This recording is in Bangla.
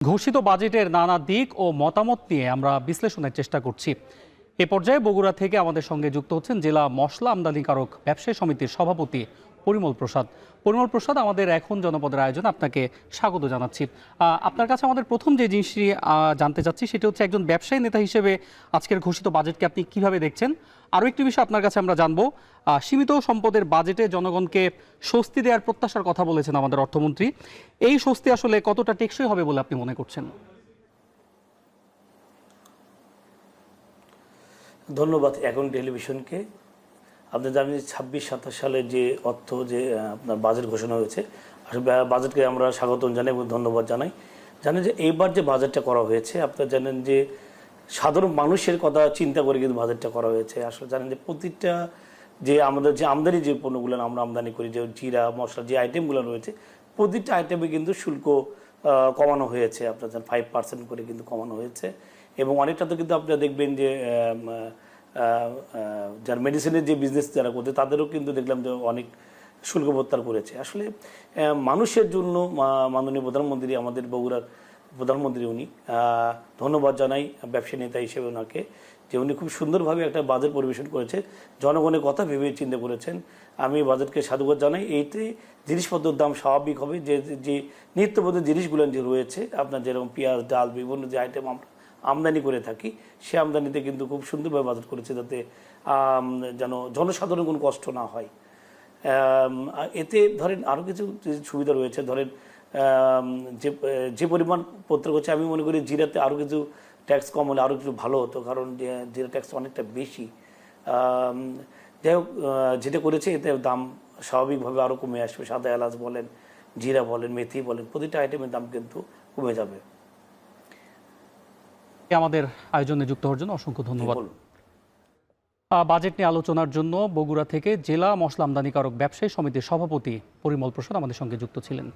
ঘোষিত বাজেটের নানা দিক ও মতামত নিয়ে আমরা বিশ্লেষণের চেষ্টা করছি। এ পর্যায়ে বগুড়া থেকে আমাদের সঙ্গে যুক্ত হচ্ছেন জেলা মশলা আমদানিকারক ব্যবসায়ী সমিতির সভাপতি পরিমল প্রসাদ। পরিমল প্রসাদ, আমাদের এখন জনপদের আয়োজন আপনাকে স্বাগত জানাচ্ছি। আপনার কাছে আমাদের প্রথম যে জিনিসটি জানতে চাচ্ছি সেটা হচ্ছে একজন ব্যবসায়ী নেতা হিসেবে আজকের ঘোষিত বাজেটকে আপনি কিভাবে দেখছেন। আরও একটি বিষয় আপনার কাছে আমরা জানবো, সীমিত সম্পদের বাজেটে জনগণকে স্বস্তি দেওয়ার প্রত্যাশার কথা বলেছেন আমাদের অর্থমন্ত্রী। এই স্বস্তি আসলে কতটা টেকসই হবে বলে আপনি মনে করছেন? ধন্যবাদ এখন টেলিভিশনকে। আপনি জানেন 26-27 সালে যে অর্থ যে আপনার বাজেট ঘোষণা হয়েছে, আসলে বাজেটকে আমরা স্বাগতম জানাই এবং ধন্যবাদ জানাই। জানেন যে এইবার যে বাজেটটা করা হয়েছে, আপনারা জানেন যে সাধারণ মানুষের কথা চিন্তা করে কিন্তু বাজেটটা করা হয়েছে। আসলে জানেন যে প্রতিটা যে আমাদের যে আমদানি যে পণ্যগুলো আমরা আমদানি করি, যে জিরা মশলা যে আইটেমগুলো রয়েছে, প্রতিটা আইটেমে কিন্তু শুল্ক কমানো হয়েছে। আপনার 5% করে কিন্তু কমানো হয়েছে। এবং অনেকটা তো কিন্তু আপনারা দেখবেন যে যারা মেডিসিনের যে বিজনেস যারা করছে তাদেরও কিন্তু দেখলাম যে অনেক শুল্ক প্রত্যাহার করেছে। আসলে মানুষের জন্য মাননীয় প্রধানমন্ত্রী, আমাদের বগুড়ার প্রধানমন্ত্রী, উনি ধন্যবাদ জানাই ব্যবসায়ী নেতা হিসেবে ওনাকে, যে উনি খুব সুন্দরভাবে একটা বাজেট পরিবেশন করেছে, জনগণের কথা ভেবে চিন্তা করেছেন। আমি বাজেটকে সাধুবাদ জানাই। এইতে জিনিসপত্রের দাম স্বাভাবিক হবে, যে যে নিত্যপদের জিনিসগুলো যে রয়েছে, আপনার যেরকম পেঁয়াজ, ডাল, বিভিন্ন যে আইটেম আমরা আমদানি করে থাকি, সে আমদানিতে কিন্তু খুব সুন্দরভাবে বাজেট করেছে, যাতে যেন জনসাধারণ কোনো কষ্ট না হয়। এতে ধরেন আরও কিছু সুবিধা রয়েছে। ধরেন যে যে পরিমাণ প্রত্যেক হচ্ছে, আমি মনে করি জিরাতে আরও কিছু ট্যাক্স কম হলে আরও কিছু ভালো হতো, কারণ জিরা ট্যাক্স অনেকটা বেশি। যাই হোক, যেটা করেছে এতে দাম স্বাভাবিকভাবে আরও কমে আসবে। সাদা এলাচ বলেন, জিরা বলেন, মেথি বলেন, প্রতিটা আইটেমের দাম কিন্তু কমে যাবে। আমাদের আয়োজনে যুক্ত হওয়ার জন্য অসংখ্য ধন্যবাদ। বাজেট নিয়ে আলোচনার জন্য বগুড়া থেকে জেলা মশলা আমদানিকারক ব্যবসায়ী সমিতির সভাপতি পরিমল প্রসাদ আমাদের সঙ্গে যুক্ত ছিলেন।